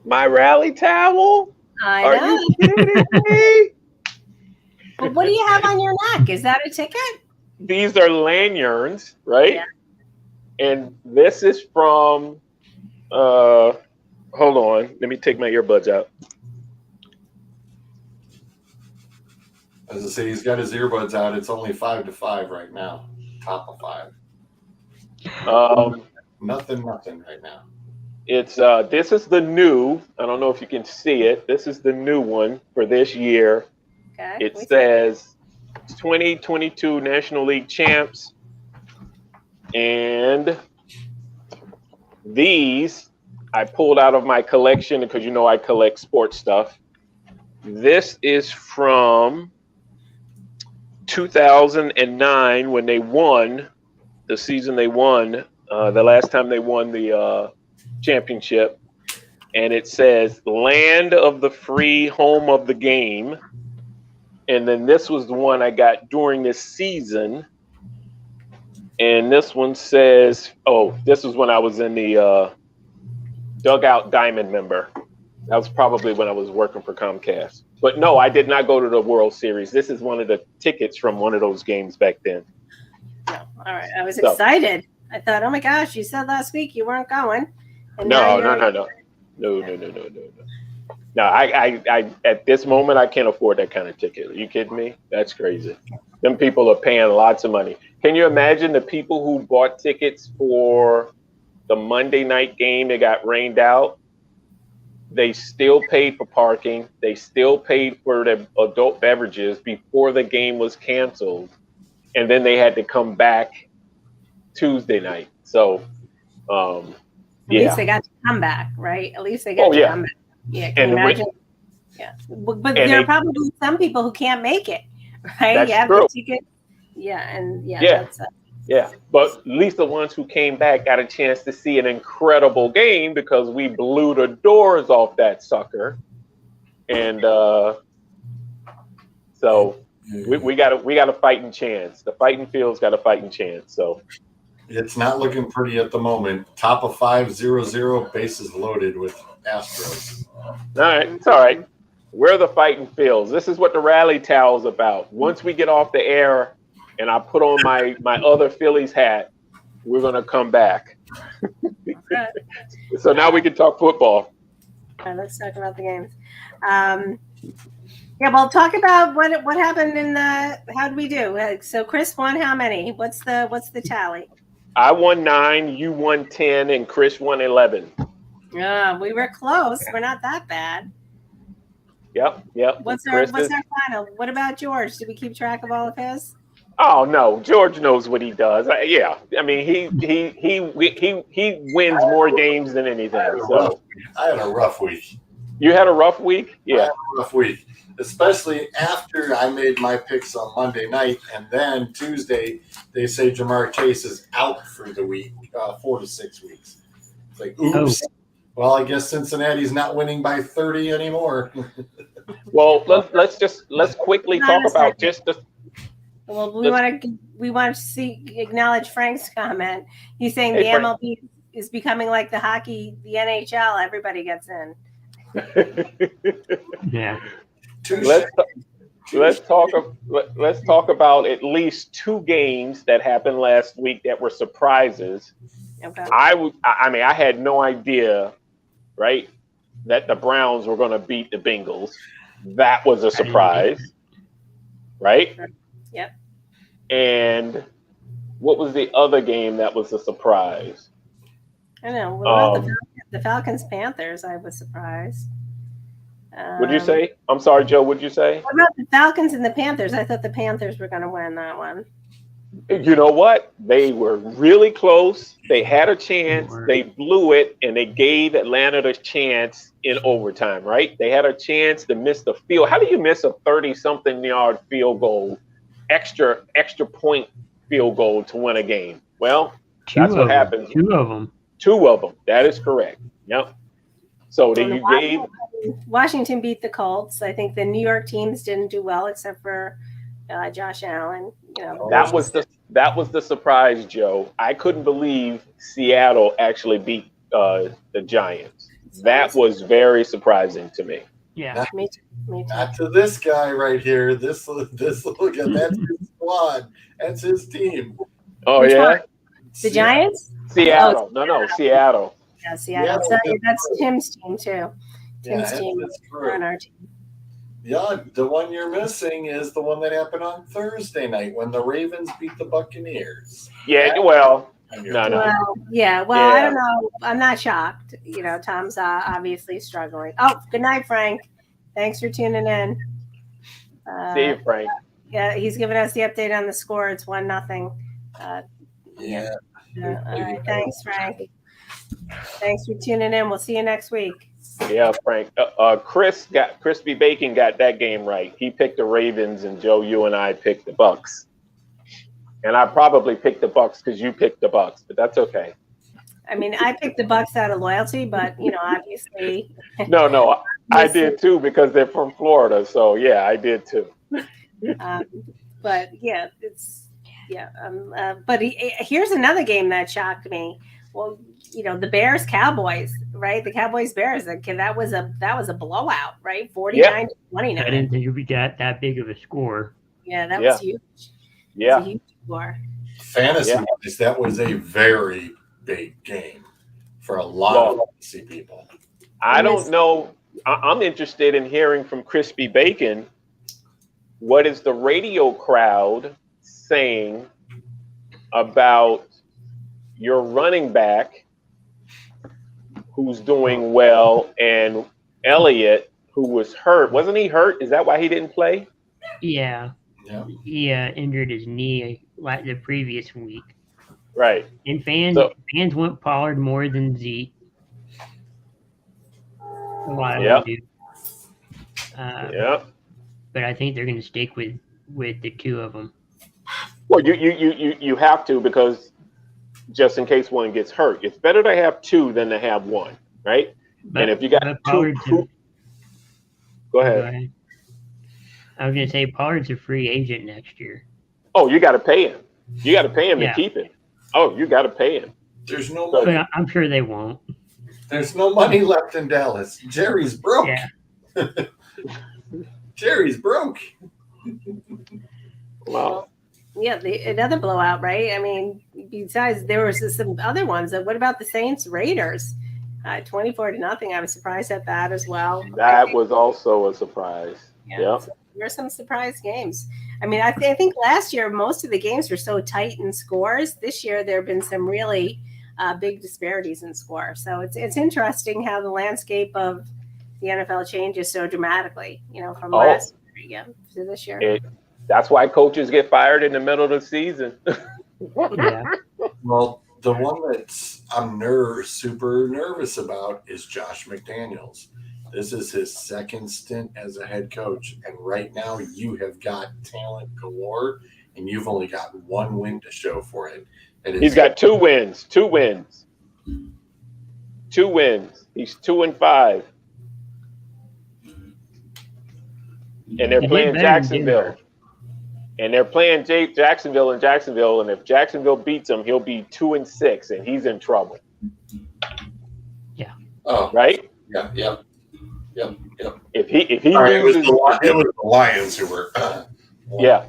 My rally towel? I Are know. you kidding me? But what do you have on your neck? Is that a ticket? These are lanyards, right? Yeah. And this is from hold on, let me take my earbuds out. As I say, he's got his earbuds out. It's only 5 to 5 right now. Top of 5. Nothing right now. It's this is the new, I don't know if you can see it. This is the new one for this year. Okay. It says 2022 National League champs. And these I pulled out of my collection because you know I collect sports stuff. This is from 2009 when they won the season they won, the last time they won the championship. And it says land of the free, home of the game. And then this was the one I got during this season. And this one says, oh, this was when I was in the Dugout Diamond member. That was probably when I was working for Comcast. But no, I did not go to the World Series. This is one of the tickets from one of those games back then. No. All right. I was excited. I thought, oh my gosh, you said last week you weren't going. And now No. No, I at this moment I can't afford that kind of ticket. Are you kidding me? That's crazy. Them people are paying lots of money. Can you imagine the people who bought tickets for the Monday night game that got rained out? They still paid for parking. They still paid for the adult beverages before the game was canceled. And then they had to come back Tuesday night. So, At least they got to come back, right? At least they got to come back. Yeah, can you imagine? Yeah. But there are probably some people who can't make it, right? That's you have true. the ticket. Yeah, and Yeah. Yeah, but at least the ones who came back got a chance to see an incredible game because we blew the doors off that sucker, and so we got a fighting chance. The fighting field's got a fighting chance. So it's not looking pretty at the moment. Top of 5, 0-0, bases loaded with Astros. All right, it's all right. We're the fighting Phils. This is what the rally towel's about. Once we get off the air and I put on my other Phillies hat, we're gonna come back. So now we can talk football. All right, let's talk about the games. Yeah, well, talk about what happened in the. How did we do? So Chris won how many? What's the tally? I won 9, you won 10, and Chris won 11. We were close. We're not that bad. Yep. What's our Chris is- final? What about George? Did we keep track of all of his? Oh no, George knows what he does. Yeah, I mean he wins more games than anything. So I had a rough week. you had a rough week. I Yeah. had a rough week, especially after I made my picks on Monday night, and then Tuesday they say Jamar Chase is out for the week, 4 to 6 weeks. It's like, oops. Well, I guess Cincinnati's not winning by 30 anymore. Well, let's quickly talk about just the. Well, we want to acknowledge Frank's comment. He's saying Hey, the Frank. MLB is becoming like the hockey, the NHL. Everybody gets in. Yeah. Let's talk about at least 2 games that happened last week that were surprises. Okay. I had no idea, right, that the Browns were going to beat the Bengals. That was a surprise, right? Yep. And what was the other game that was a surprise? I know. What about the Falcons Panthers? I was surprised. What'd you say? I'm sorry, Joe. What'd you say? What about the Falcons and the Panthers? I thought the Panthers were going to win that one. You know what? They were really close. They had a chance. They blew it, and they gave Atlanta the chance in overtime, right? They had a chance to miss the field. How do you miss a 30-something yard field goal, extra point field goal to win a game? Well, that's what happens. 2 of them. 2 of them. That is correct. Yep. So then you gave. Washington beat the Colts. I think the New York teams didn't do well except for Josh Allen. You know, That was the surprise, Joe. I couldn't believe Seattle actually beat the Giants. That was very surprising to me. Yeah. me too. Not to this guy right here. This look at that's his squad. That's his team. Oh Which yeah, one? The Giants? Seattle. No, Seattle. Yeah, Seattle. That's Tim's team too. Tim's team that's are on true. our team. Yeah, the one you're missing is the one that happened on Thursday night when the Ravens beat the Buccaneers. Yeah. Well, And you're No. Well, yeah. Well, I don't know. I'm not shocked. You know, Tom's obviously struggling. Oh, good night, Frank. Thanks for tuning in. see you, Frank. Yeah, he's giving us the update on the score. It's 1-0. Yeah. All right. Thanks, Frank. Thanks for tuning in. We'll see you next week. Yeah, Frank. Crispy Bacon got that game right. He picked the Ravens, and Joe, you and I picked the Bucks. And I probably picked the Bucks because you picked the Bucks, but that's okay. I mean, I picked the Bucks out of loyalty, but obviously. No, I did too because they're from Florida. So yeah, I did too. But yeah, but here's another game that shocked me. Well, the Bears Cowboys, right? The Cowboys Bears. That was a blowout, right? 49-29. I didn't think it would be that big of a score. Yeah, that was huge. Yeah. It was a huge score. Fantasy-wise, that was a very big game for a lot of fantasy people. I don't know. I'm interested in hearing from Crispy Bacon. What is the radio crowd saying about your running back who's doing well and Elliott who was hurt? Wasn't he hurt? Is that why he didn't play? Yeah. Yeah. He injured his knee like the previous week. Right. And fans want Pollard more than Zeke. A lot of them do. Yeah. But I think they're going to stick with the 2 of them. Well, you have to, because just in case one gets hurt, it's better to have 2 than to have 1, right? But, and if you got two, go ahead. I was going to say Pollard's a free agent next year. Oh, you got to pay him. You got to pay him Yeah. to keep him. Oh, you got to pay him. There's no But I'm sure they won't. There's no money left in Dallas. Jerry's broke. Yeah. Jerry's broke. Wow. Yeah, another blowout, right? I mean, besides there was some other ones. What about the Saints Raiders? 24-0. I was surprised at that as well. That was also a surprise. Yeah. So there were some surprise games. I mean, I think last year most of the games were so tight in scores. This year there have been some really big disparities in score. So it's interesting how the landscape of the NFL changes so dramatically. From last year to this year. That's why coaches get fired in the middle of the season. Yeah. Well, the one that I'm super nervous about is Josh McDaniels. This is his second stint as a head coach, and right now you have got talent galore, and you've only got one win to show for it. He's got 2 wins. 2 wins. 2 wins. He's 2-5. And they're playing Jacksonville. And they're playing Jacksonville in Jacksonville, and if Jacksonville beats him, he'll be 2-6, and he's in trouble. Yeah. Oh, right? Yeah. Yep. If he Sorry, loses, it was the Lions who were. yeah.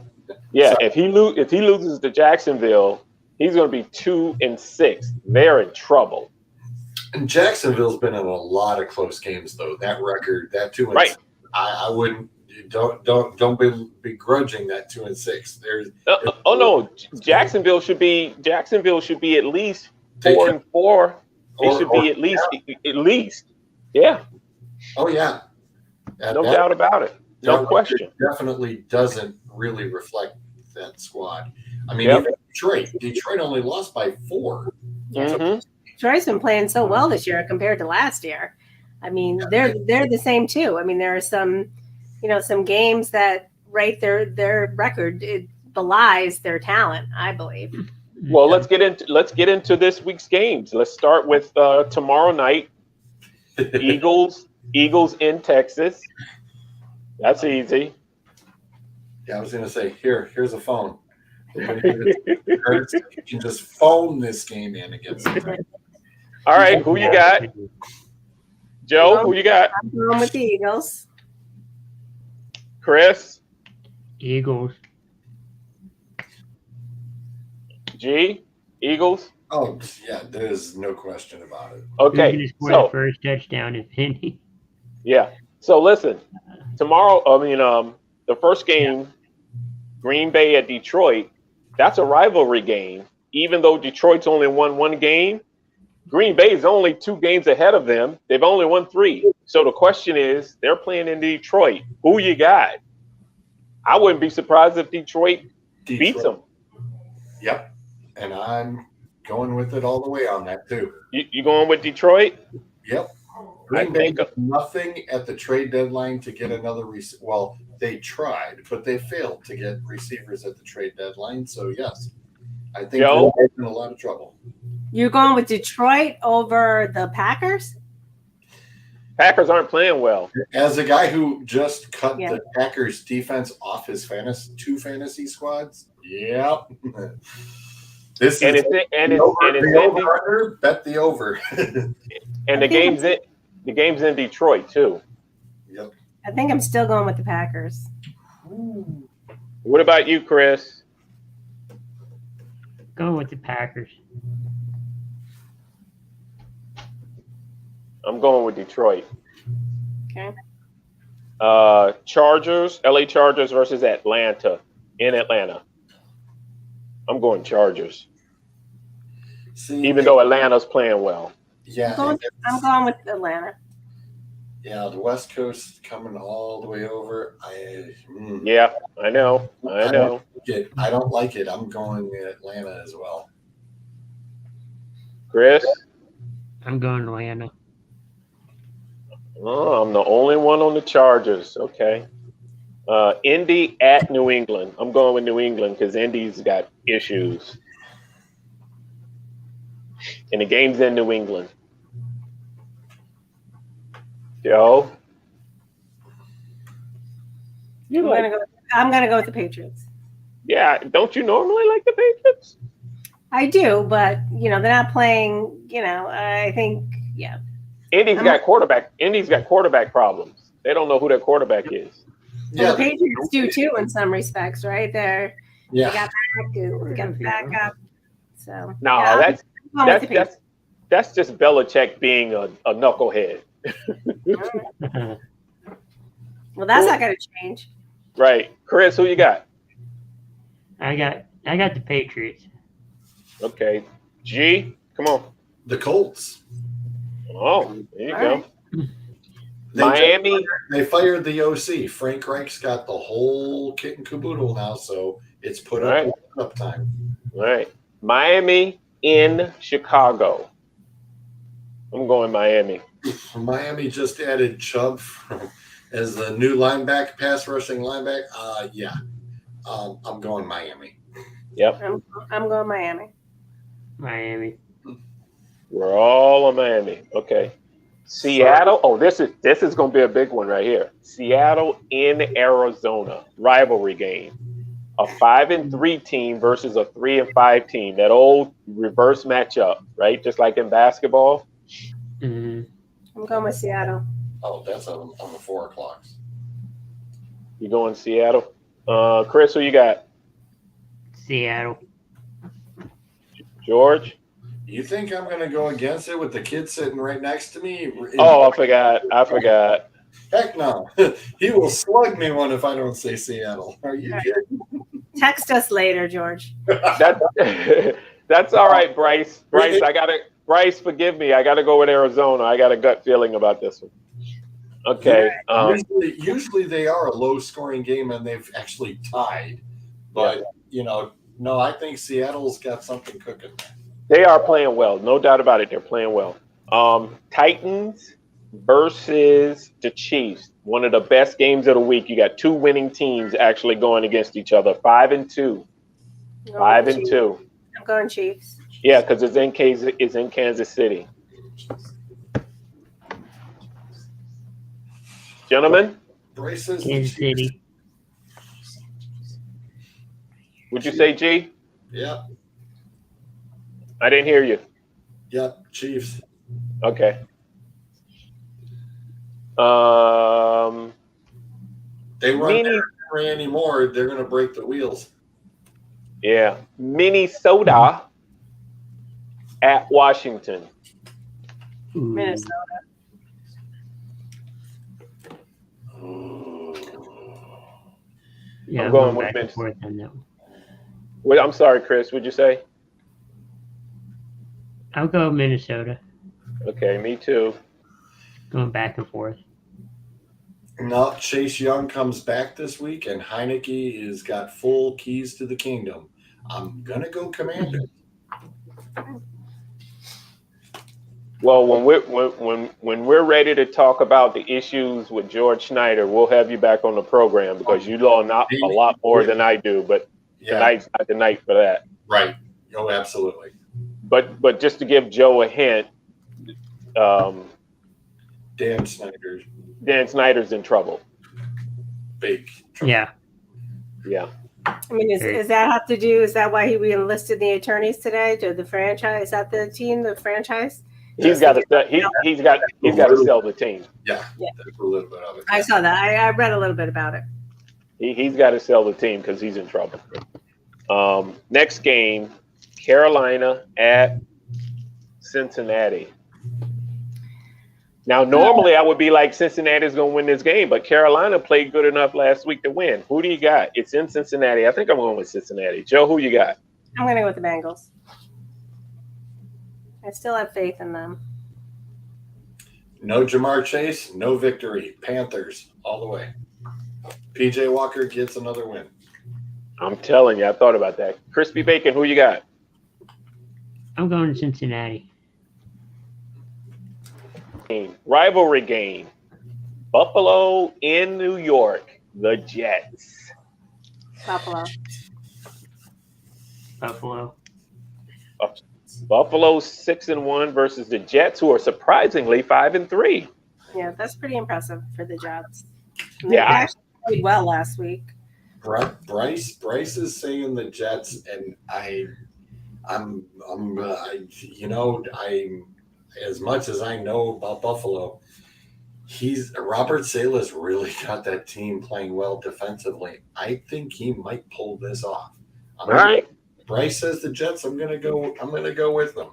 So- If he loses to Jacksonville, he's going to be 2-6. They're in trouble. And Jacksonville's been in a lot of close games, though. That record, that 2-6, Right. I wouldn't. Don't be begrudging that 2-6. There's Oh no, Jacksonville should be at least 4-4. They should be at least. Yeah. Oh yeah. No doubt about it. No question. Definitely doesn't really reflect that squad. I mean, Yep. even Detroit only lost by 4. Mhm. Detroit's been playing so well this year compared to last year. I mean, they're the same too. I mean, there are some games that their record it belies their talent, I believe. Well, let's get into this week's games. Let's start with tomorrow night. Eagles in Texas. That's easy. Yeah, I was gonna say here's a phone. You can just phone this game in against. All right, who you got? Joe, who you got? I'm going with the Eagles. Chris? Eagles. G? Eagles? Oh yeah, there's no question about it. Okay, Who's gonna score so the first touchdown, if any? yeah. So listen, tomorrow, the first game, Green Bay at Detroit, that's a rivalry game. Even though Detroit's only won 1 game, Green Bay is only 2 games ahead of them. They've only won 3. So the question is, they're playing in Detroit. Who you got? I wouldn't be surprised if Detroit beats them. Yep, and I'm going with it all the way on that too. You going with Detroit? Yep. I Green Bay think did nothing at the trade deadline to get another well, they tried, but they failed to get receivers at the trade deadline. So yes, I think Joe? they're in a lot of trouble. You're going with Detroit over the Packers? Packers aren't playing well. As a guy who just cut Yeah. the Packers defense off his 2 fantasy squads, yep. This And is it's the over, bet the over. and the game's in Detroit too. Yep. I think I'm still going with the Packers. What about you, Chris? Going with the Packers. I'm going with Detroit. Okay. Chargers, LA Chargers versus Atlanta in Atlanta. I'm going Chargers, See, even though Atlanta's playing well. yeah, I'm going with Atlanta. yeah, the West Coast coming all the way over. Yeah, I know. I don't like it. I'm going Atlanta as well. Chris? I'm going Atlanta. Oh, I'm the only one on the Chargers. Okay. Indy at New England. I'm going with New England because Indy's got issues. And the game's in New England. Joe? I'm gonna go with the Patriots. Yeah, don't you normally like the Patriots? I do, but they're not playing. I think Indy's got quarterback problems. They don't know who their quarterback is. Well, the Patriots do too in some respects, right? They got back up. So No, yeah, that's just Belichick being a knucklehead. well, that's not going to change. Right. Chris, who you got? I got the Patriots. Okay. G, come on. The Colts. Oh, there you go. They Miami. They fired the OC. Frank Reich's got the whole kit and caboodle now, so it's put up time. Right. Miami in Chicago. I'm going Miami. Miami just added Chubb as the new pass rushing linebacker. Yeah. I'm going Miami. Yep. I'm going Miami. Miami. We're all on Miami. Okay. Seattle. Oh, this is going to be a big one right here. Seattle in Arizona. Rivalry game. A 5-3 team versus a 3-5 team. That old reverse matchup, right? Just like in basketball. Mm-hmm. I'm going with Seattle. Oh, that's on the 4 o'clock. You going Seattle? Chris, who you got? Seattle. George? You think I'm going to go against it with the kid sitting right next to me? Oh, I forgot. Heck no. He will slug me one if I don't say Seattle. Are you kidding? Text us later, George. That's all right, Bryce. Bryce, forgive me. I gotta go with Arizona. I got a gut feeling about this one. Okay. Usually they are a low scoring game and they've actually tied. But no, I think Seattle's got something cooking. They are playing well, no doubt about it. They're playing well. Titans versus the Chiefs. One of the best games of the week. You got two winning teams actually going against each other. 5-2. 5-2. I'm going Chiefs. Yeah, because it's in Kansas City. Gentlemen, Braces. Kansas City. would you say G? Yep. I didn't hear you. Yep. Chiefs. Okay. They run Randy Moore. They're going to break the wheels. Yeah. Minnesota at Washington. Minnesota. Yeah, I'm going with back and Minnesota. forth on that one. Wait, I'm sorry, Chris. What'd you say? I'll go Minnesota. Okay, me too. Going back and forth. No, Chase Young comes back this week, and Heineke has got full keys to the kingdom. I'm gonna go Commanders. Well, when we're ready to talk about the issues with George Schneider, we'll have you back on the program because you know a lot more than I do. But tonight's not the night for that. Right. Oh, absolutely. But just to give Joe a hint, Dan Snyder. Dan Snyder's in trouble. Big trouble. Yeah. Yeah. I mean, is that have to do? Is that why he re-enlisted the attorneys today to the franchise? Is that the team, the franchise? He's got to sell the team. Yeah. That's a little bit of it. I saw that. I read a little bit about it. He's got to sell the team because he's in trouble. Next game, Carolina at Cincinnati. Now, normally I would be like Cincinnati's going to win this game, but Carolina played good enough last week to win. Who do you got? It's in Cincinnati. I think I'm going with Cincinnati. Joe, who you got? I'm going to go with the Bengals. I still have faith in them. No Jamar Chase, no victory. Panthers all the way. PJ Walker gets another win. I'm telling you, I thought about that. Crispy Bacon, who you got? I'm going to Cincinnati. Rivalry game. Buffalo in New York. The Jets. Buffalo. Buffalo 6-1 versus the Jets, who are surprisingly 5-3. Yeah, that's pretty impressive for the Jets. Yeah. They actually played well last week. Bryce is saying the as much as I know about Buffalo, Robert Sala's really got that team playing well defensively. I think he might pull this off. All right. Bryce says the Jets. I'm gonna go with them.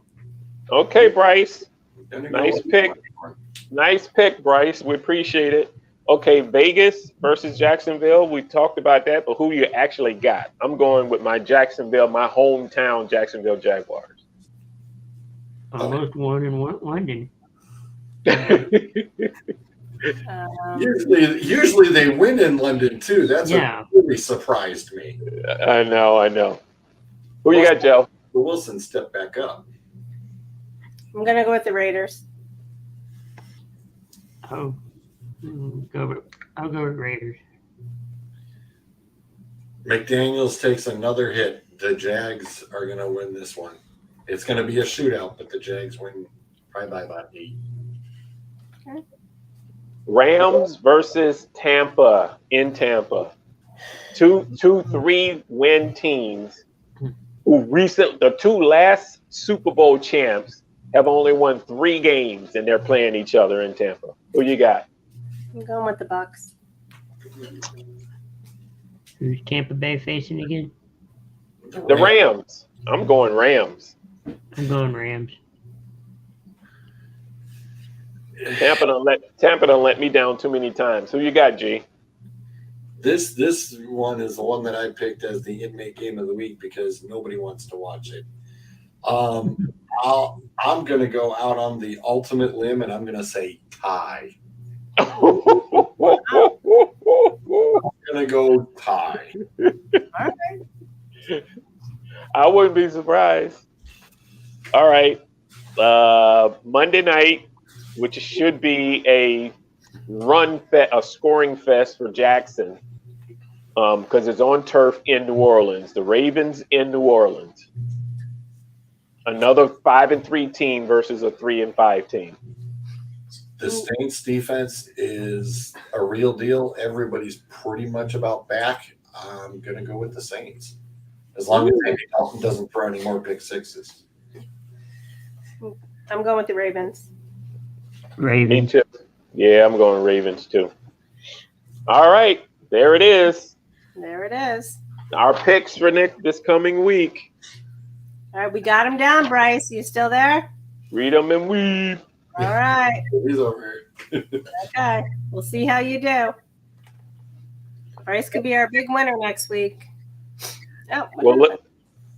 Okay, Bryce. Nice with pick. them. Nice pick, Bryce. We appreciate it. Okay, Vegas versus Jacksonville. We talked about that, but who you actually got? I'm going with my hometown Jacksonville Jaguars. Almost won in London. Usually they win in London too. That's what really surprised me. I know. Who you got, Joe? Wilson stepped back up. I'm gonna go with the Raiders. I'll go with Raiders. McDaniels takes another hit. The Jags are going to win this one. It's going to be a shootout, but the Jags win probably by about 8. Okay. Rams versus Tampa in Tampa. Two 3-win teams who the two last Super Bowl champs have only won 3 games, and they're playing each other in Tampa. Who you got? I'm going with the Bucks. Who's Tampa Bay facing again? The Rams. I'm going Rams. I'm going Rams. Tampa don't let me down too many times. Who you got, G? This one is the one that I picked as the inmate game of the week because nobody wants to watch it. I'm going to go out on the ultimate limb, and I'm going to say tie. I'm going to go tie. All right. I wouldn't be surprised. All right. Monday night, which should be a scoring fest for Jackson, because it's on turf in New Orleans. The Ravens in New Orleans. Another 5-3 team versus a 3-5 team. The Saints defense is a real deal. Everybody's pretty much about back. I'm going to go with the Saints. As long as Andy Dalton doesn't throw any more pick sixes. I'm going with the Ravens. Ravens. Me too. Yeah, I'm going Ravens too. All right. There it is. There it is. Our picks for this coming week. All right, we got him down, Bryce. You still there? Read them and weep. All right. He's over here. Okay. We'll see how you do. Bryce could be our big winner next week. Oh, Well,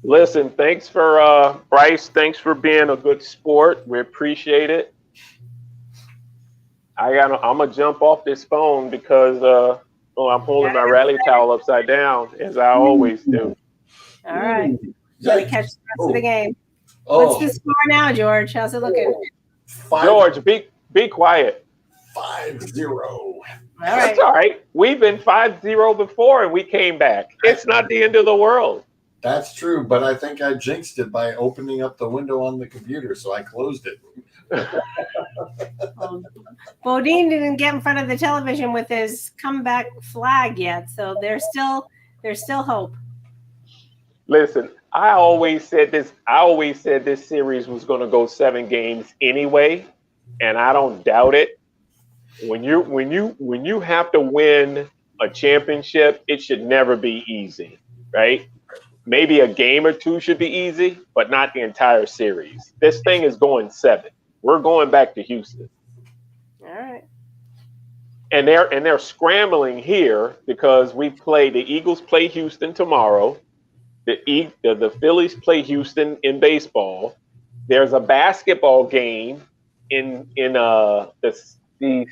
listen, thanks for Bryce. Thanks for being a good sport. We appreciate it. I'm gonna jump off this phone because I'm holding my rally towel upside down as I always do. all right. Gotta catch the rest of the game. Oh, What's the score now, George? How's it looking? George, be quiet. 5-0. All right. That's all right. We've been 5-0 before and we came back. It's not the end of the world. That's true, but I think I jinxed it by opening up the window on the computer, so I closed it. Bodine didn't get in front of the television with his comeback flag yet, so there's still hope. Listen, I always said this series was going to go 7 games anyway, and I don't doubt it. When you have to win a championship, it should never be easy, right? Maybe a game or 2 should be easy, but not the entire series. This thing is going 7. We're going back to Houston. All right. And they're scrambling here because the Eagles play Houston tomorrow. The Phillies play Houston in baseball. There's a basketball game in the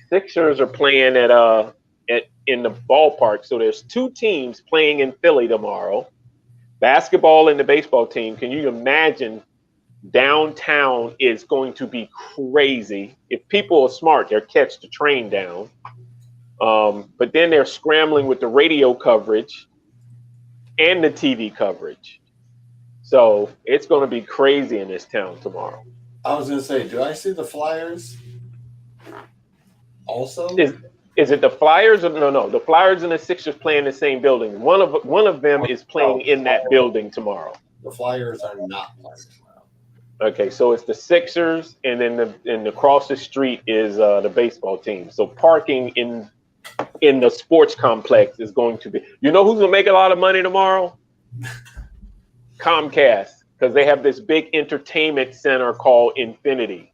Sixers are playing in the ballpark. So there's 2 teams playing in Philly tomorrow. Basketball and the baseball team. Can you imagine? Downtown is going to be crazy. If people are smart, they'll catch the train down. But then they're scrambling with the radio coverage and the TV coverage. So it's going to be crazy in this town tomorrow. I was going to say, do I see the Flyers also? Is it the Flyers? Or no. The Flyers and the Sixers play in the same building. One of them is playing in that building tomorrow. The Flyers are not playing tomorrow. Okay, so it's the Sixers, and then across the street is the baseball team. So parking in the sports complex is going to be. You know who's gonna make a lot of money tomorrow? Comcast, because they have this big entertainment center called Infinity,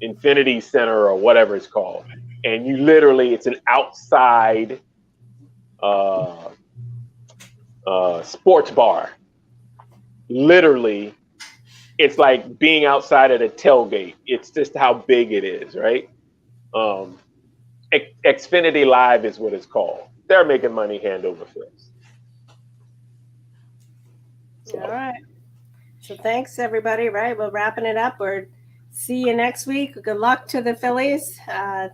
Infinity Center or whatever it's called, and it's an outside sports bar. Literally, it's like being outside at a tailgate. It's just how big it is, right? Xfinity Live is what it's called. They're making money hand over fist. So. All right. So thanks, everybody. Right. We're wrapping it up. We're see you next week. Good luck to the Phillies.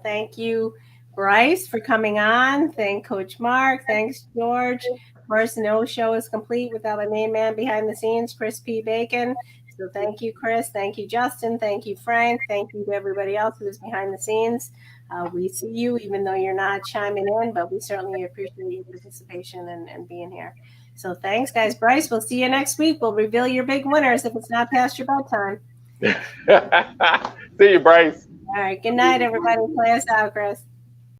Thank you, Bryce, for coming on. Thank Coach Mark. Thanks, George. Of course, no show is complete without my main man behind the scenes, Chris P. Bacon. So thank you, Chris. Thank you, Justin. Thank you, Frank. Thank you to everybody else who's behind the scenes. We see you, even though you're not chiming in, but we certainly appreciate your participation and being here. So thanks, guys. Bryce, we'll see you next week. We'll reveal your big winners if it's not past your bedtime. See you, Bryce. All right. Good night, everybody. Play us out, Chris.